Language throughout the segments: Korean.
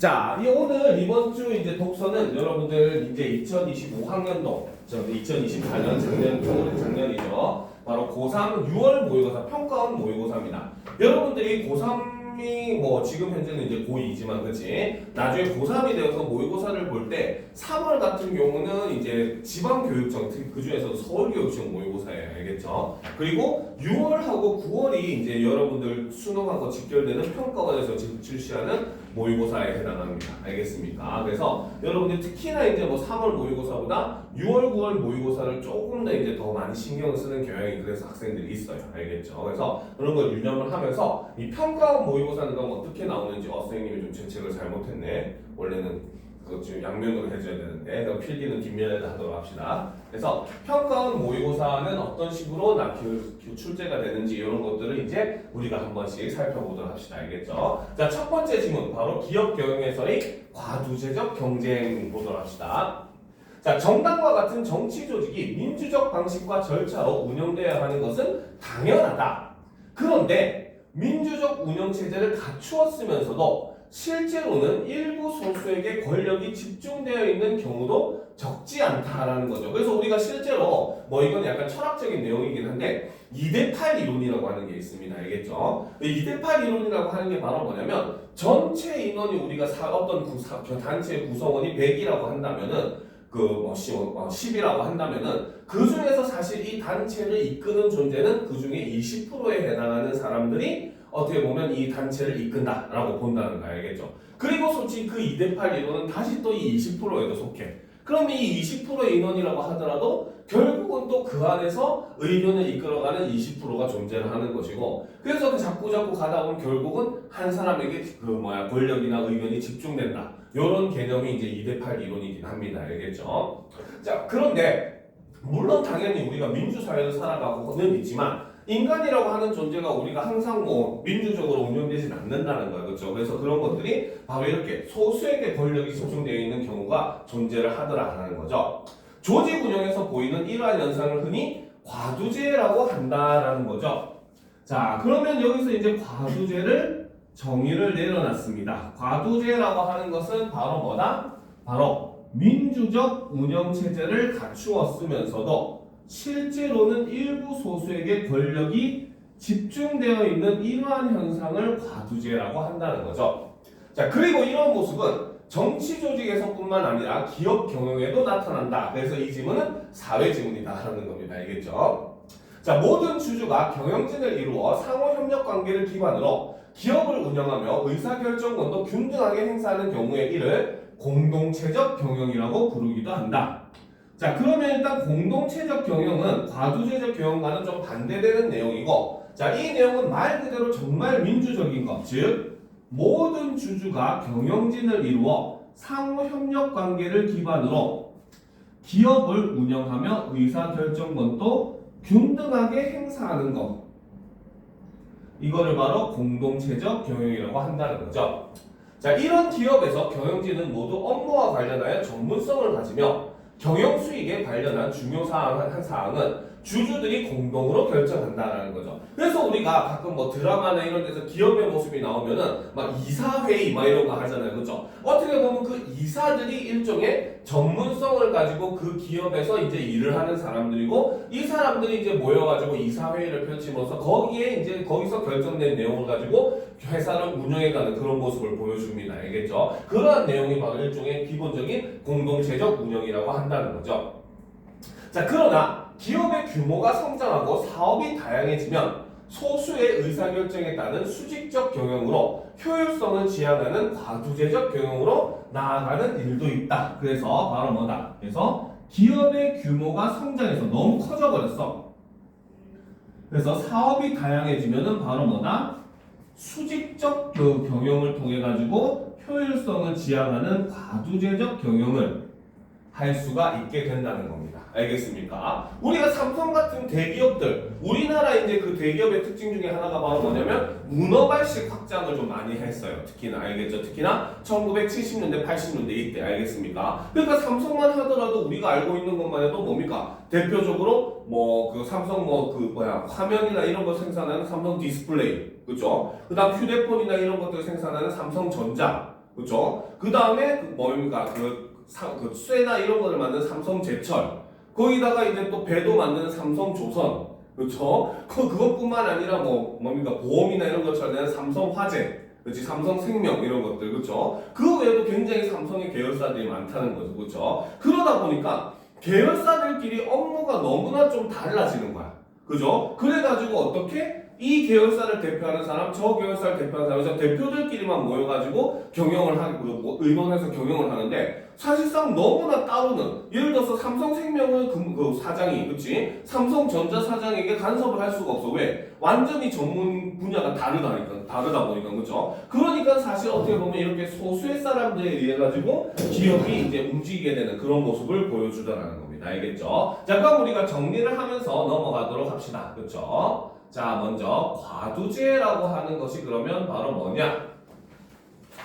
자, 오늘 이번 주 이제 독서는 여러분들 이제 2025학년도, 2024년 작년이죠. 바로 고3 6월 모의고사, 평가원 모의고사입니다. 여러분들이 고3이 지금 현재는 이제 고2지만, 그치? 나중에 고3이 되어서 모의고사를 볼 때 3월 같은 경우는 이제 지방교육청, 특히 그 중에서도 서울교육청 모의고사예요. 알겠죠? 그리고 6월하고 9월이 이제 여러분들 수능하고 직결되는 평가원에서 출시하는 모의고사에 해당합니다. 알겠습니까? 그래서 여러분들 특히나 이제 3월 모의고사보다 6월, 9월 모의고사를 조금 더 이제 더 많이 신경을 쓰는 경향이 그래서 학생들이 있어요. 알겠죠? 그래서 그런 걸 유념을 하면서 이 평가원 모의고사는 그럼 어떻게 나오는지 선생님이 좀 제책을 잘못했네. 원래는 그거 지금 양면으로 해줘야 되는데 그럼 필기는 뒷면에다 하도록 합시다. 그래서 평가원 모의고사는 어떤 식으로 출제가 되는지 이런 것들을 이제 우리가 한 번씩 살펴보도록 합시다. 알겠죠? 자, 첫 번째 질문 바로 기업 경영에서의 과두제적 경쟁 보도록 합시다. 자, 정당과 같은 정치 조직이 민주적 방식과 절차로 운영되어야 하는 것은 당연하다. 그런데 민주적 운영 체제를 갖추었으면서도 실제로는 일부 소수에게 권력이 집중되어 있는 경우도 적지 않다라는 거죠. 그래서 우리가 실제로 이건 약간 철학적인 내용이긴 한데 2대8 이론이라고 하는 게 있습니다. 알겠죠? 2대8 이론이라고 하는 게 바로 뭐냐면 전체 인원이 우리가 어떤 단체의 구성원이 100이라고 한다면은 10이라고 한다면은 그 중에서 사실 이 단체를 이끄는 존재는 그 중에 20%에 해당하는 사람들이 어떻게 보면 이 단체를 이끈다라고 본다는 거 알겠죠? 그리고 솔직히 그 2대8 인원은 다시 또 이 20%에도 속해. 그럼 이 20%의 인원이라고 하더라도 결국은 또 그 안에서 의견을 이끌어가는 20%가 존재를 하는 것이고, 그래서 자꾸 가다 보면 결국은 한 사람에게 권력이나 의견이 집중된다. 이런 개념이 이제 2대8 이론이긴 합니다. 알겠죠? 자, 그런데 물론 당연히 우리가 민주사회를 살아가고는 있지만 인간이라고 하는 존재가 우리가 항상 민주적으로 운영되진 않는다는 거예요. 그렇죠? 그래서 그런 것들이 바로 이렇게 소수에게 권력이 집중되어 있는 경우가 존재를 하더라라는 거죠. 조직 운영에서 보이는 이러한 현상을 흔히 과두제라고 한다라는 거죠. 자, 그러면 여기서 이제 과두제를 정의를 내려놨습니다. 과두제라고 하는 것은 바로 뭐다? 바로 민주적 운영 체제를 갖추었으면서도 실제로는 일부 소수에게 권력이 집중되어 있는 이러한 현상을 과두제라고 한다는 거죠. 자, 그리고 이런 모습은 정치 조직에서뿐만 아니라 기업 경영에도 나타난다. 그래서 이 지문은 사회 지문이다라는 겁니다. 알겠죠? 자, 모든 주주가 경영진을 이루어 상호 협력 관계를 기반으로 기업을 운영하며 의사결정권도 균등하게 행사하는 경우에 이를 공동체적 경영이라고 부르기도 한다. 자, 그러면 일단 공동체적 경영은 과두제적 경영과는 좀 반대되는 내용이고, 자, 이 내용은 말 그대로 정말 민주적인 것, 즉 모든 주주가 경영진을 이루어 상호협력 관계를 기반으로 기업을 운영하며 의사결정권도 균등하게 행사하는 것, 이거를 바로 공동체적 경영이라고 한다는 거죠. 자, 이런 기업에서 경영진은 모두 업무와 관련하여 전문성을 가지며 경영 수익에 관련한 중요 한 사항은 주주들이 공동으로 결정한다는 거죠. 그래서 우리가 가끔 드라마나 이런 데서 기업의 모습이 나오면은 막 이사회의 이런 거 하잖아요. 그렇죠? 어떻게 보면 그 이사들이 일종의 전문성을 가지고 그 기업에서 이제 일을 하는 사람들이고, 이 사람들이 이제 모여가지고 이사회의를 펼치면서 거기서 결정된 내용을 가지고 회사를 운영해가는 그런 모습을 보여줍니다. 알겠죠? 그러한 내용이 바로 일종의 기본적인 공동체적 운영이라고 한다는 거죠. 자, 그러나 기업의 규모가 성장하고 사업이 다양해지면 소수의 의사결정에 따른 수직적 경영으로 효율성을 지향하는 과두제적 경영으로 나아가는 일도 있다. 그래서 바로 뭐다? 그래서 기업의 규모가 성장해서 너무 커져버렸어. 그래서 사업이 다양해지면은 바로 뭐다? 수직적 경영을 통해 가지고 효율성을 지향하는 과두제적 경영을 할 수가 있게 된다는 겁니다. 알겠습니까? 우리가 삼성 같은 대기업들, 우리나라 이제 그 대기업의 특징 중에 하나가 바로 뭐냐면 문어발식 확장을 좀 많이 했어요. 특히나 알겠죠? 특히나 1970년대, 80년대 이때 알겠습니까? 그러니까 삼성만 하더라도 우리가 알고 있는 것만 해도 뭡니까? 대표적으로 삼성 화면이나 이런 거 생산하는 삼성 디스플레이, 그죠? 그다음 휴대폰이나 이런 것들 생산하는 삼성전자. 그렇죠? 그 다음에 뭡니까? 그 쇠나 이런 거를 만드는 삼성제철. 거기다가 이제 또 배도 만드는 삼성조선. 그렇죠? 그것뿐만 아니라 뭡니까? 보험이나 이런 걸 처리하는 삼성화재. 그렇지? 삼성생명 이런 것들. 그렇죠? 그 외에도 굉장히 삼성의 계열사들이 많다는 거죠. 그렇죠? 그러다 보니까 계열사들끼리 업무가 너무나 좀 달라지는 거야. 그죠? 그래가지고 어떻게? 이 계열사를 대표하는 사람, 저 계열사를 대표하는 사람, 그래서 대표들끼리만 모여가지고 경영을 하고, 의논해서 경영을 하는데, 사실상 너무나 따로는, 예를 들어서 삼성생명의 그 사장이, 그치? 삼성전자 사장에게 간섭을 할 수가 없어. 왜? 완전히 전문 분야가 다르다 보니까, 그죠? 그러니까 사실 어떻게 보면 이렇게 소수의 사람들에 의해 가지고 기업이 이제 움직이게 되는 그런 모습을 보여주더라는 겁니다. 알겠죠? 자, 그럼 우리가 정리를 하면서 넘어가도록 합시다. 그쵸? 자, 먼저 과두제라고 하는 것이 그러면 바로 뭐냐?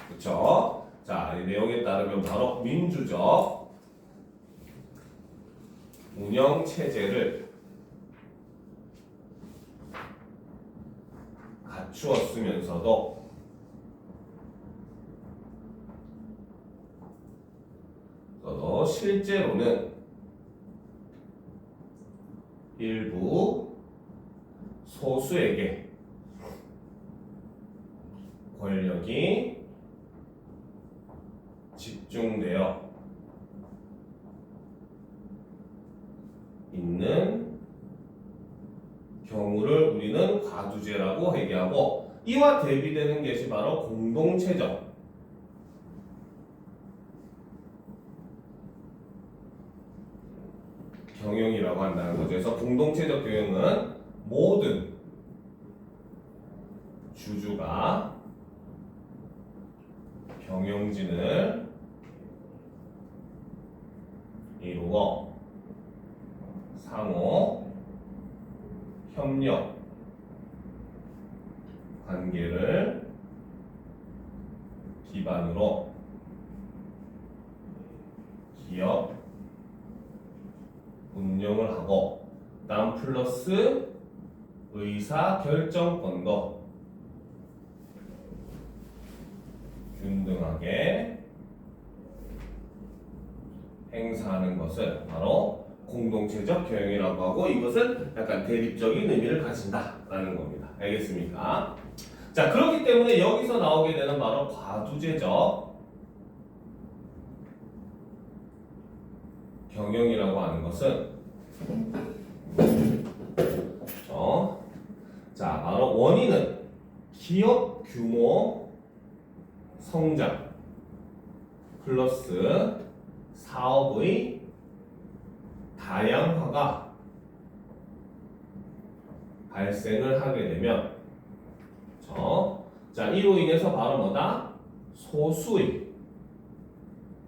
그쵸? 자, 이 내용에 따르면 바로 민주적 운영 체제를 갖추었으면서도 실제로는 일부 소수에게 권력이 집중되어 있는 경우를 우리는 과두제라고 얘기하고, 이와 대비되는 것이 바로 공동체적 경영이라고 한다는 거죠. 그래서 공동체적 경영은 모든 주주가 경영진을 이루어 상호 협력 관계를 기반으로 기업 운영을 하고, 다음 플러스 의사 결정권도 균등하게 행사하는 것을 바로 공동체적 경영이라고 하고, 이것은 약간 대립적인 의미를 가진다라는 겁니다. 알겠습니까? 자, 그렇기 때문에 여기서 나오게 되는 바로 과두제적 경영이라고 하는 것은 자, 바로 원인은 기업 규모 성장 플러스 사업의 다양화가 발생을 하게 되면, 자, 이로 인해서 바로 뭐다? 소수의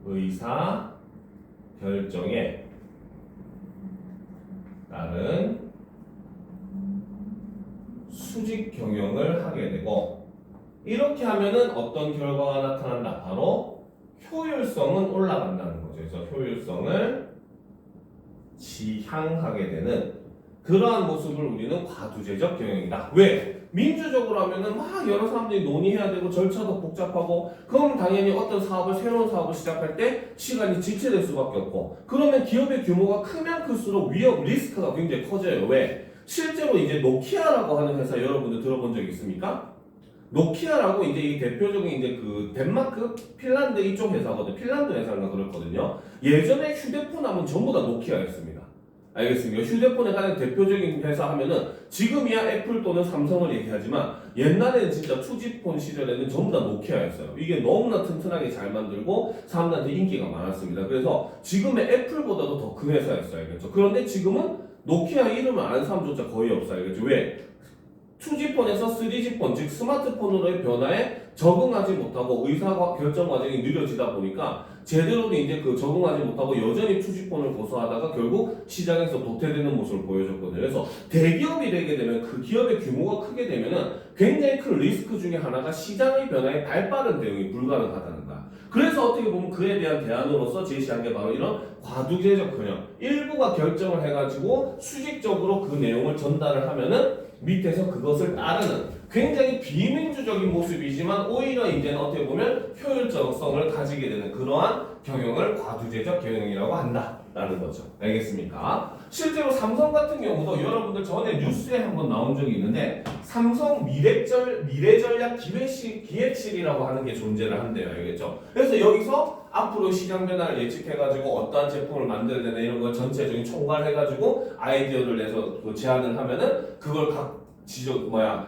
의사 결정에 따른 수직 경영을 하게 되고, 이렇게 하면은 어떤 결과가 나타난다? 바로 효율성은 올라간다는 거죠. 그래서 효율성을 지향하게 되는 그러한 모습을 우리는 과두제적 경영이다. 왜? 민주적으로 하면은 막 여러 사람들이 논의해야 되고 절차도 복잡하고, 그럼 당연히 어떤 새로운 사업을 시작할 때 시간이 지체될 수밖에 없고, 그러면 기업의 규모가 크면 클수록 위험 리스크가 굉장히 커져요. 왜? 실제로 이제 노키아라고 하는 회사 여러분들 들어본 적 있습니까? 노키아라고 이제 이 대표적인 이제 그 덴마크, 핀란드 이쪽 회사거든요. 핀란드 회사인가 그렇거든요. 예전에 휴대폰 하면 전부 다 노키아였습니다. 알겠습니까? 휴대폰에 가장 대표적인 회사 하면은 지금이야 애플 또는 삼성을 얘기하지만, 옛날에는 진짜 투지폰 시절에는 전부 다 노키아였어요. 이게 너무나 튼튼하게 잘 만들고 사람들한테 인기가 많았습니다. 그래서 지금의 애플보다도 더 큰 회사였어요. 알겠죠? 그런데 지금은 노키아 이름을 아는 사람조차 거의 없어요. 알겠죠? 왜? 2G폰에서 3G폰, 즉 스마트폰으로의 변화에 적응하지 못하고 의사 결정 과정이 느려지다 보니까 제대로 이제 그 적응하지 못하고 여전히 2G폰을 고수하다가 결국 시장에서 도태되는 모습을 보여줬거든요. 그래서 대기업이 되게 되면, 그 기업의 규모가 크게 되면은 굉장히 큰 리스크 중에 하나가 시장의 변화에 발빠른 대응이 불가능하다는 거야. 그래서 어떻게 보면 그에 대한 대안으로서 제시한 게 바로 이런 과두제적 경영. 일부가 결정을 해가지고 수직적으로 그 내용을 전달을 하면은 밑에서 그것을 따르는 굉장히 비민주적인 모습이지만 오히려 이제는 어떻게 보면 효율적성을 가지게 되는 그러한 경영을 과두제적 경영이라고 한다라는 거죠. 알겠습니까? 실제로 삼성 같은 경우도 여러분들 전에 뉴스에 한번 나온 적이 있는데 삼성 미래전략 기획실이라고 하는 게 존재를 한대요. 알겠죠? 그래서 여기서 앞으로 시장 변화를 예측해가지고 어떠한 제품을 만들어야 되나 이런 걸 전체적인 총괄해가지고 아이디어를 내서 그 제안을 하면은 그걸 각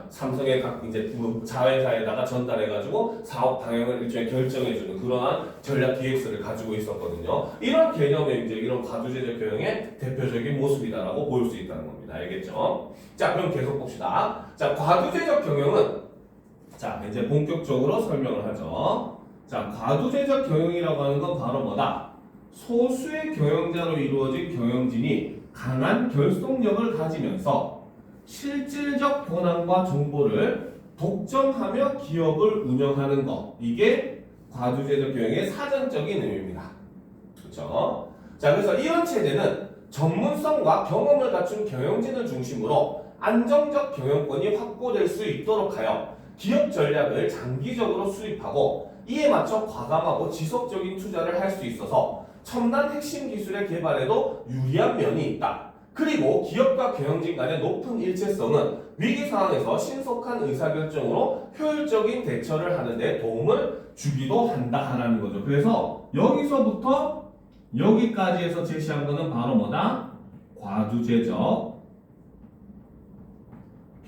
삼성의 각 이제 자회사에다가 전달해가지고 사업 방향을 일종의 결정해주는 그러한 전략 기획서를 가지고 있었거든요. 이런 개념의 이제 이런 과두제적 경영의 대표적인 모습이다라고 볼 수 있다는 겁니다. 알겠죠? 자, 그럼 계속 봅시다. 자, 과두제적 경영은 자 이제 본격적으로 설명을 하죠. 자, 과두제적 경영이라고 하는 건 바로 뭐다? 소수의 경영자로 이루어진 경영진이 강한 결속력을 가지면서 실질적 권한과 정보를 독점하며 기업을 운영하는 것. 이게 과두제적 경영의 사전적인 의미입니다. 그렇죠? 자, 그래서 이런 체제는 전문성과 경험을 갖춘 경영진을 중심으로 안정적 경영권이 확보될 수 있도록 하여 기업 전략을 장기적으로 수립하고 이에 맞춰 과감하고 지속적인 투자를 할 수 있어서 첨단 핵심 기술의 개발에도 유리한 면이 있다. 그리고 기업과 경영진 간의 높은 일체성은 위기 상황에서 신속한 의사결정으로 효율적인 대처를 하는 데 도움을 주기도 한다라는 거죠. 그래서 여기서부터 여기까지에서 제시한 거는 바로 뭐다? 과두제적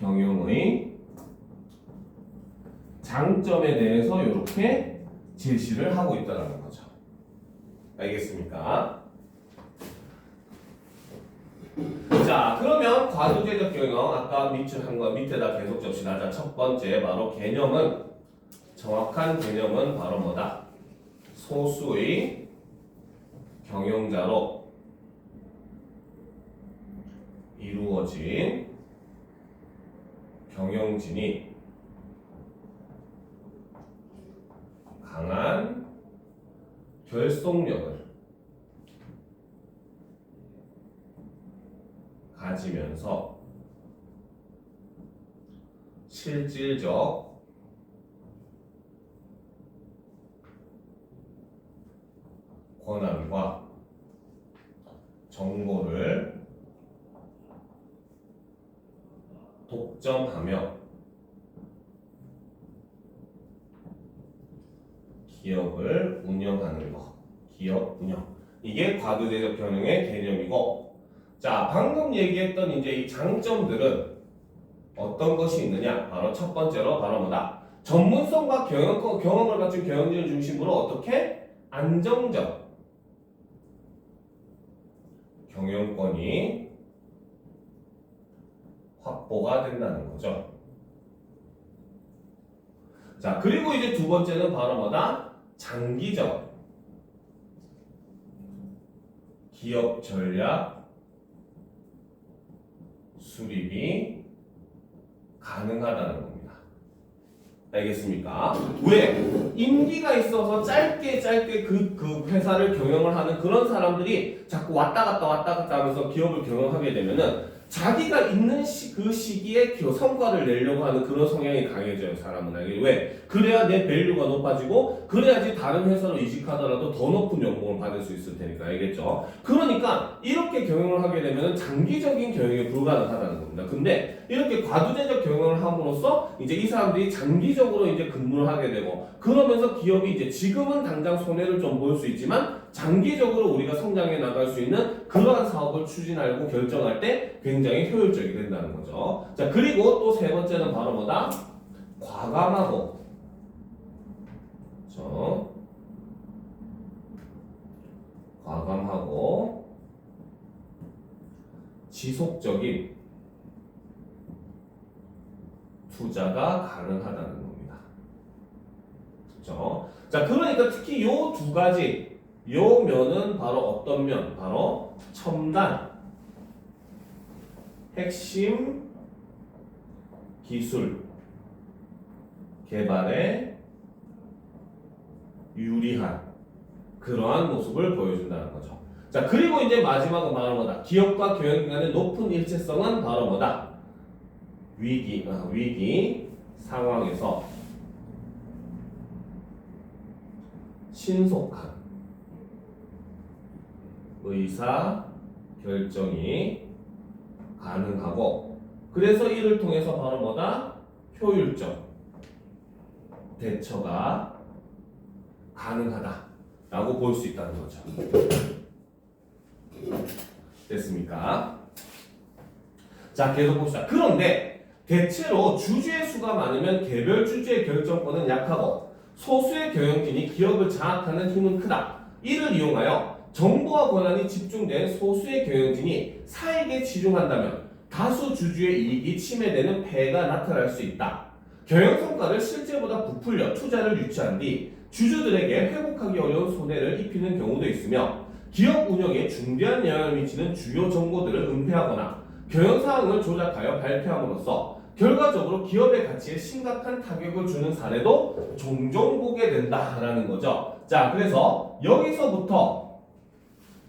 경영의 장점에 대해서 이렇게 제시를 하고 있다는 거죠. 알겠습니까? 자, 그러면 과두제적 경영 아까 밑한 거 밑에다 계속 접시다. 자, 첫 번째 바로 개념은 정확한 개념은 바로 뭐다? 소수의 경영자로 이루어진 경영진이 강한 결속력을 가지면서 실질적 권한과 정보를 독점하며 기업을 운영하는 것. 기업 운영. 이게 과두제적 경영의 개념이고, 자, 방금 얘기했던 이제 이 장점들은 어떤 것이 있느냐? 바로 첫 번째로 바로 뭐다? 전문성과 경험을 갖춘 경영진을 중심으로 어떻게 안정적 경영권이 확보가 된다는 거죠. 자, 그리고 이제 두 번째는 바로 뭐다? 장기적 기업 전략 수립이 가능하다는 겁니다. 알겠습니까? 왜? 임기가 있어서 짧게 그 회사를 경영을 하는 그런 사람들이 자꾸 왔다 갔다 하면서 기업을 경영하게 되면은 자기가 있는 그 시기에 성과를 내려고 하는 그런 성향이 강해져요, 사람은. 왜? 그래야 내 밸류가 높아지고, 그래야지 다른 회사로 이직하더라도 더 높은 연봉을 받을 수 있을 테니까, 알겠죠? 그러니까, 이렇게 경영을 하게 되면 장기적인 경영이 불가능하다는 겁니다. 근데, 이렇게 과두제적 경영을 함으로써, 이제 이 사람들이 장기적으로 이제 근무를 하게 되고, 그러면서 기업이 이제 지금은 당장 손해를 좀 볼 수 있지만, 장기적으로 우리가 성장해 나갈 수 있는 그러한 사업을 추진하고 결정할 때 굉장히 효율적이 된다는 거죠. 자, 그리고 또 세 번째는 바로 뭐다? 과감하고 지속적인 투자가 가능하다는 겁니다. 그렇죠? 자, 그러니까 특히 요 두 가지 요 면은 바로 어떤 면? 바로 첨단 핵심 기술 개발에 유리한 그러한 모습을 보여준다는 거죠. 자, 그리고 이제 마지막은 바로 뭐다? 기업과 경영 간의 높은 일체성은 바로 뭐다? 위기 상황에서 신속한 의사 결정이 가능하고 그래서 이를 통해서 바로 뭐다? 효율적 대처가 가능하다라고 볼 수 있다는 거죠. 됐습니까? 자, 계속 봅시다. 그런데 대체로 주주의 수가 많으면 개별 주주의 결정권은 약하고 소수의 경영진이 기업을 장악하는 힘은 크다. 이를 이용하여 정보와 권한이 집중된 소수의 경영진이 사익에 치중한다면 다수 주주의 이익이 침해되는 폐해가 나타날 수 있다. 경영 성과를 실제보다 부풀려 투자를 유치한 뒤 주주들에게 회복하기 어려운 손해를 입히는 경우도 있으며 기업 운영에 중대한 영향을 미치는 주요 정보들을 은폐하거나 경영 사항을 조작하여 발표함으로써 결과적으로 기업의 가치에 심각한 타격을 주는 사례도 종종 보게 된다라는 거죠. 자, 그래서 여기서부터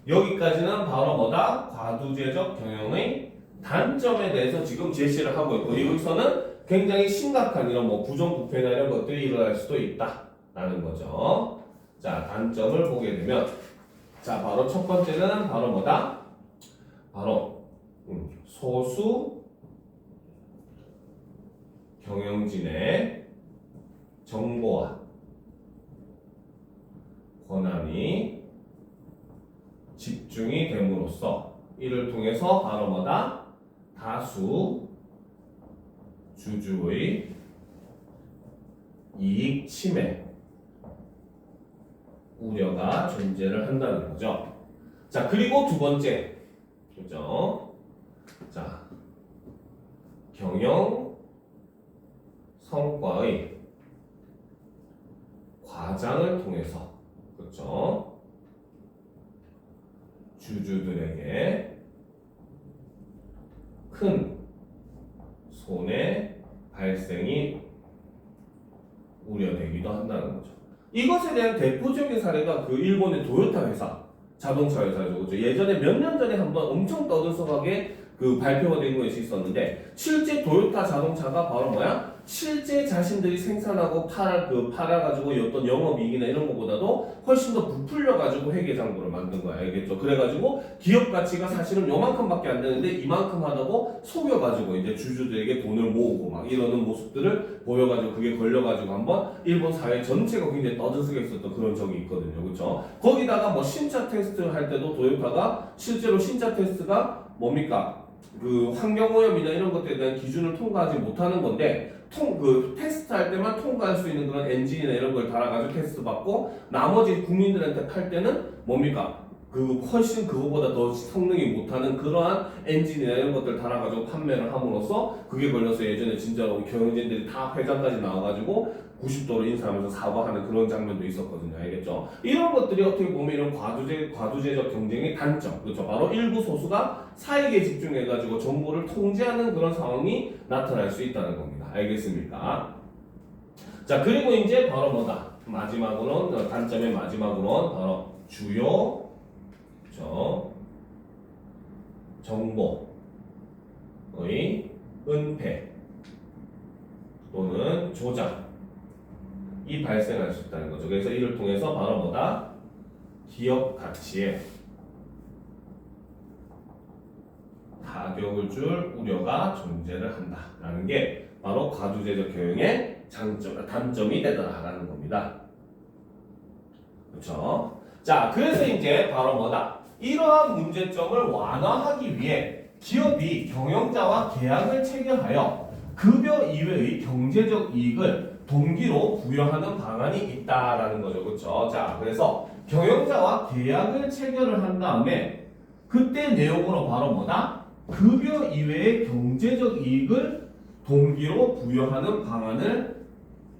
여기까지는 바로 뭐다? 과두제적 경영의 단점에 대해서 지금 제시를 하고 있고 여기서는 굉장히 심각한 이런 뭐 부정부패나 이런 것들이 일어날 수도 있다라는 거죠. 자, 단점을 보게 되면 자, 바로 첫 번째는 바로 뭐다? 바로 소수 경영진의 정보와 권한이 집중이 됨으로써 이를 통해서 바로 뭐다? 다수 주주의 이익 침해 우려가 존재를 한다는 거죠. 자, 그리고 두 번째, 그죠? 자, 경영 성과의 과장을 통해서, 그죠? 주주들에게 큰 손해 발생이 우려되기도 한다는 거죠. 이것에 대한 대표적인 사례가 그 일본의 도요타 회사, 자동차 회사죠. 그죠? 예전에 몇 년 전에 한번 엄청 떠들썩하게 그 발표가 된 것이 있었는데 실제 도요타 자동차가 바로 뭐야? 실제 자신들이 생산하고 팔아가지고 어떤 영업이익이나 이런 것보다도 훨씬 더 부풀려가지고 회계장부를 만든 거야. 알겠죠? 그래가지고 기업 가치가 사실은 요만큼밖에 안 되는데 이만큼 하다고 속여가지고 이제 주주들에게 돈을 모으고 막 이러는 모습들을 보여가지고 그게 걸려가지고 한번 일본 사회 전체가 굉장히 떠들썩해 있었던 그런 적이 있거든요. 그렇죠? 거기다가 뭐 신차 테스트 할 때도 도요타가 실제로 신차 테스트가 뭡니까? 그 환경오염이나 이런 것들에 대한 기준을 통과하지 못하는 건데 테스트 할 때만 통과할 수 있는 그런 엔진이나 이런 걸 달아가지고 테스트 받고 나머지 국민들한테 팔 때는 뭡니까? 그 훨씬 그거보다 더 성능이 못하는 그러한 엔진이나 이런 것들 달아가지고 판매를 함으로써 그게 걸려서 예전에 진짜로 경영진들이 다 회장까지 나와가지고 90도로 인사하면서 사과하는 그런 장면도 있었거든요. 알겠죠? 이런 것들이 어떻게 보면 이런 과두제적 경쟁의 단점, 그렇죠? 바로 일부 소수가 사익에 집중해가지고 정보를 통제하는 그런 상황이 나타날 수 있다는 겁니다. 알겠습니까? 자, 그리고 이제 바로 뭐다? 마지막으로는 단점의 마지막으로는 바로 주요 그렇죠? 정보의 은폐 또는 조작 이 발생할 수 있다는 거죠. 그래서 이를 통해서 바로 뭐다? 기업 가치에 타격을 줄 우려가 존재를 한다라는 게 바로 과두제적 경영의 단점이 되더라라는 겁니다. 그렇죠? 자, 그래서 이제 바로 뭐다? 이러한 문제점을 완화하기 위해 기업이 경영자와 계약을 체결하여 급여 이외의 경제적 이익을 동기로 부여하는 방안이 있다라는 거죠. 그렇죠? 자, 그래서 경영자와 계약을 체결을 한 다음에 그때 내용으로 바로 뭐다? 급여 이외의 경제적 이익을 동기로 부여하는 방안을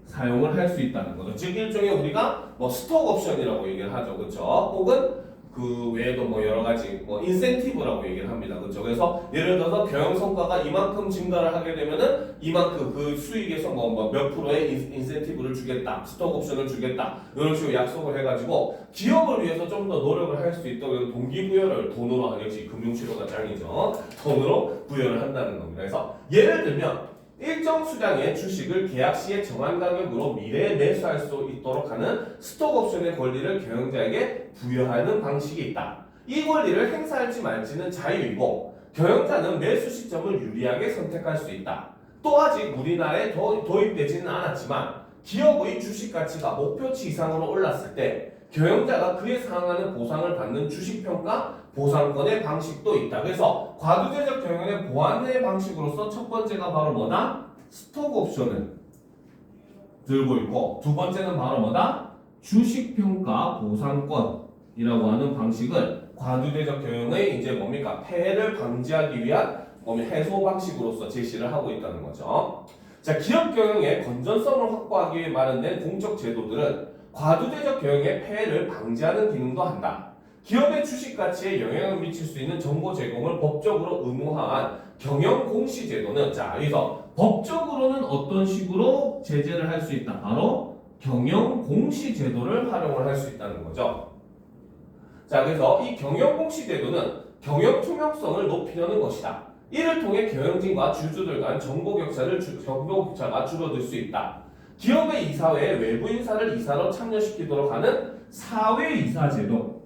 사용을 할 수 있다는 거죠. 즉 일종의 우리가 뭐 스톡 옵션이라고 얘기를 하죠. 그렇죠? 혹은 그 외에도 뭐 여러 가지 뭐 인센티브라고 얘기를 합니다. 그렇죠? 그래서 예를 들어서 경영 성과가 이만큼 증가를 하게 되면은 이만큼 그 수익에서 뭐 몇 프로의 인센티브를 주겠다, 스톡 옵션을 주겠다 이런 식으로 약속을 해가지고 기업을 위해서 좀 더 노력을 할 수 있도록 동기부여를 돈으로 역시 금융치료가 짱이죠. 돈으로 부여를 한다는 겁니다. 그래서 예를 들면 일정 수량의 주식을 계약 시에 정한 가격으로 미래에 매수할 수 있도록 하는 스톡 옵션의 권리를 경영자에게 부여하는 방식이 있다. 이 권리를 행사할지 말지는 자유이고 경영자는 매수 시점을 유리하게 선택할 수 있다. 또 아직 우리나라에 도입되지는 않았지만 기업의 주식 가치가 목표치 이상으로 올랐을 때 경영자가 그에 상응하는 보상을 받는 주식평가 보상권의 방식도 있다. 그래서 과두제적 경영의 보완의 방식으로서 첫 번째가 바로 뭐다? 스톡 옵션을 들고 있고 두 번째는 바로 뭐다? 주식평가 보상권이라고 하는 방식을 과두제적 경영의 이제 뭡니까? 폐해를 방지하기 위한 해소 방식으로서 제시를 하고 있다는 거죠. 자, 기업 경영의 건전성을 확보하기 위해 마련된 공적 제도들은 과두제적 경영의 폐해를 방지하는 기능도 한다. 기업의 주식 가치에 영향을 미칠 수 있는 정보 제공을 법적으로 의무화한 경영 공시 제도는 자, 여기서 법적으로는 어떤 식으로 제재를 할 수 있다? 바로 경영 공시 제도를 활용을 할 수 있다는 거죠. 자, 그래서 이 경영 공시 제도는 경영 투명성을 높이려는 것이다. 이를 통해 경영진과 주주들 간 정보 격차가 줄어들 수 있다. 기업의 이사회에 외부 인사를 이사로 참여시키도록 하는 사회이사 제도.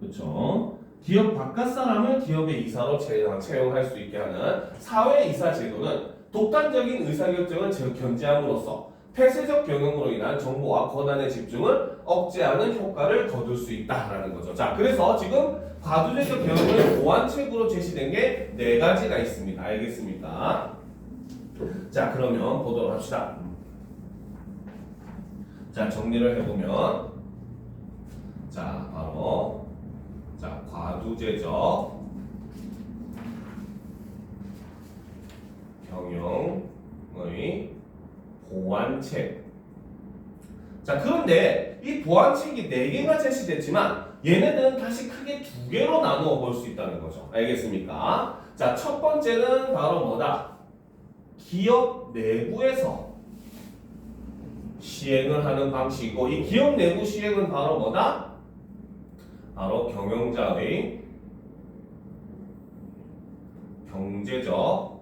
그렇죠. 기업 바깥 사람을 기업의 이사로 채용할 수 있게 하는 사회이사 제도는 독단적인 의사결정을 견제함으로써 폐쇄적 경영으로 인한 정보와 권한의 집중을 억제하는 효과를 거둘 수 있다라는 거죠. 자, 그래서 지금 과두제적 경영을 보완책으로 제시된 게 4가지가 있습니다. 알겠습니까? 자, 그러면 보도록 합시다. 자, 정리를 해보면 자, 바로 자, 과두제적 경영의 보완책. 자, 그런데 이 보완책이 4개가 제시됐지만 얘네들은 다시 크게 2개로 나누어 볼 수 있다는 거죠. 알겠습니까? 자, 첫 번째는 바로 뭐다? 기업 내부에서 시행을 하는 방식이고 이 기업 내부 시행은 바로 뭐다? 바로 경영자의 경제적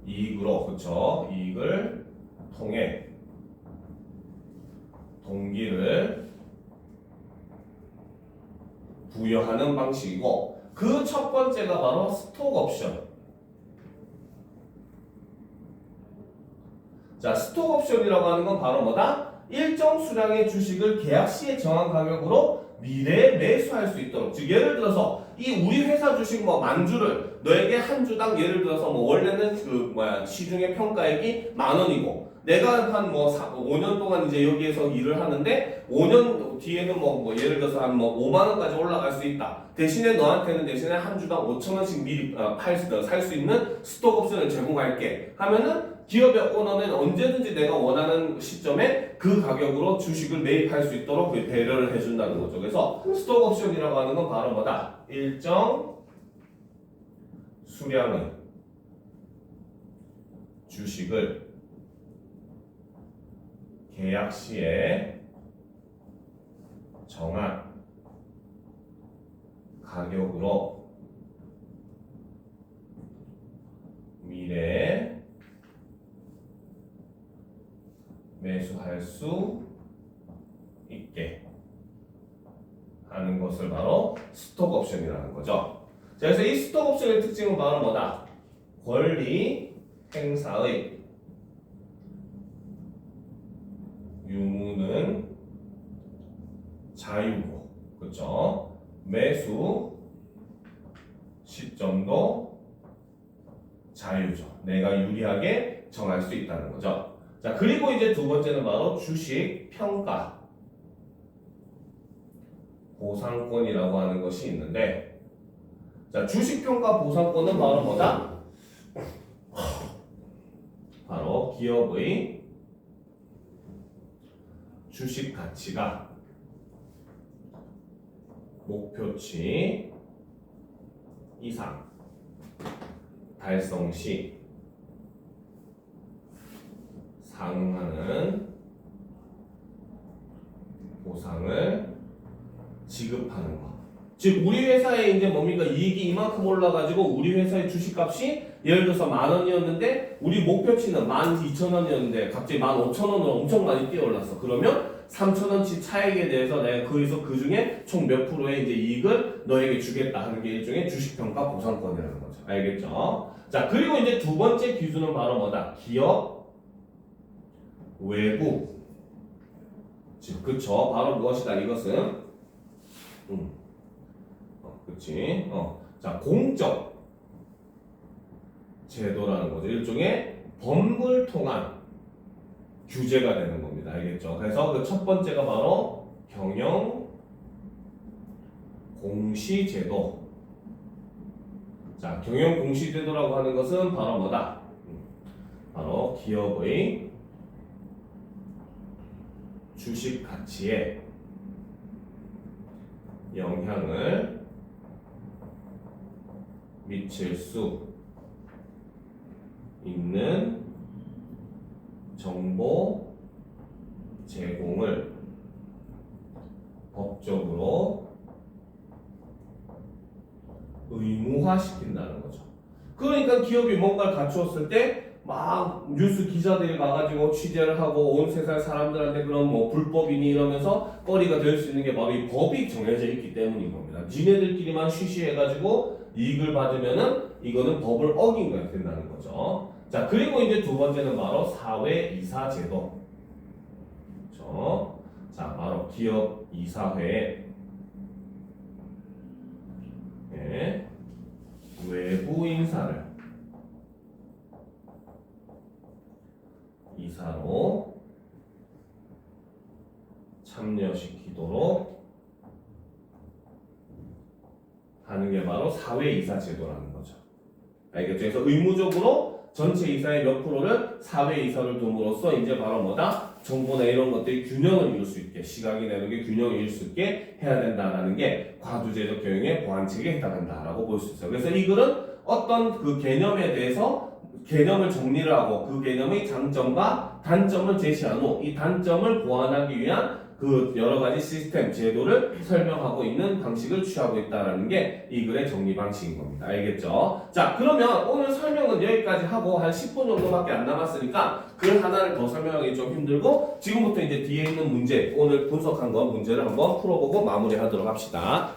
이익으로, 그쵸? 이익을 통해 동기를 부여하는 방식이고 그 첫 번째가 바로 스톡 옵션. 자, 스톡 옵션이라고 하는 건 바로 뭐다? 일정 수량의 주식을 계약 시에 정한 가격으로 미래에 매수할 수 있도록. 즉 예를 들어서 이 우리 회사 주식 뭐 만주를 너에게 한 주당 예를 들어서 뭐 원래는 시중의 평가액이 10,000원이고 내가 한 5년 동안 이제 여기에서 일을 하는데 5년 뒤에는 예를 들어서 한 5만 원까지 올라갈 수 있다. 대신에 너한테는 대신에 한 주당 5,000원씩 미리 살 수 있는 스톡 옵션을 제공할게 하면은 기업의 오너는 언제든지 내가 원하는 시점에 그 가격으로 주식을 매입할 수 있도록 배려를 해준다는 거죠. 그래서 스톡 옵션이라고 하는 건 바로 뭐다? 일정 수량의 주식을 계약 시에 정한 가격으로 미래에 매수할 수 있게 하는 것을 바로 스톡 옵션이라는 거죠. 자, 그래서 이 스톡 옵션의 특징은 바로 뭐다? 권리 행사의 유무는 자유고, 그렇죠? 매수 시점도 자유죠. 내가 유리하게 정할 수 있다는 거죠. 자, 그리고 이제 두 번째는 바로 주식 평가 보상권이라고 하는 것이 있는데, 자, 주식 평가 보상권은 바로 뭐다? 바로 기업의 주식 가치가 목표치 이상 달성 시 상응하는 보상을 지급하는 것. 즉 우리 회사에 이제 뭡니까 이익이 이만큼 올라가지고 우리 회사의 주식값이 예를 들어서 10,000원이었는데 우리 목표치는 12,000원이었는데 갑자기 15,000원으로 엄청 많이 뛰어올랐어. 그러면 3,000원치 차익에 대해서 내가 거기서 그 중에 총 몇 프로의 이제 이익을 너에게 주겠다 하는 게 일종의 주식평가 보상권이라는 거죠. 알겠죠? 자, 그리고 이제 두 번째 기준은 바로 뭐다? 기업 외부. 즉, 그쵸? 바로 무엇이다? 이것은 그치? 자, 공적 제도라는 거죠. 일종의 법을 통한 규제가 되는 겁니다. 알겠죠? 그래서 그 첫 번째가 바로 경영 공시제도. 자, 경영 공시제도라고 하는 것은 바로 뭐다? 바로 기업의 주식 가치에 영향을 미칠 수 있는 정보 제공을 법적으로 의무화시킨다는 거죠. 그러니까 기업이 뭔가를 갖추었을 때 막 뉴스 기자들이 가가지고 취재를 하고 온 세상 사람들한테 그런 뭐 불법이니 이러면서 거리가 될 수 있는 게 바로 이 법이 정해져 있기 때문인 겁니다. 니네들끼리만 쉬쉬해가지고 이익을 받으면은 이거는 법을 어긴 거야 된다는 거죠. 자, 그리고 이제 두 번째는 바로 사회이사 제도. 그렇죠? 자, 바로 기업 이사회에 외부 인사를 이사로 참여시키도록 하는 게 바로 사회이사 제도라는 거죠. 알겠죠? 그래서 의무적으로 전체 이사의 몇 프로를 사회이사를 둠으로써 이제 바로 뭐다? 정보나 이런 것들이 균형을 이룰 수 있게, 시각이나 이런 게 균형을 이룰 수 있게 해야 된다는 게 과두제적 경영의 보완책에 해당한다라고 볼 수 있어요. 그래서 이 글은 어떤 그 개념에 대해서 개념을 정리를 하고 그 개념의 장점과 단점을 제시한 후 이 단점을 보완하기 위한 그 여러 가지 시스템, 제도를 설명하고 있는 방식을 취하고 있다는 게 이 글의 정리 방식인 겁니다. 알겠죠? 자, 그러면 오늘 설명은 여기까지 하고 한 10분 정도밖에 안 남았으니까 글 하나를 더 설명하기 좀 힘들고 지금부터 이제 뒤에 있는 문제, 오늘 분석한 거 문제를 한번 풀어보고 마무리하도록 합시다.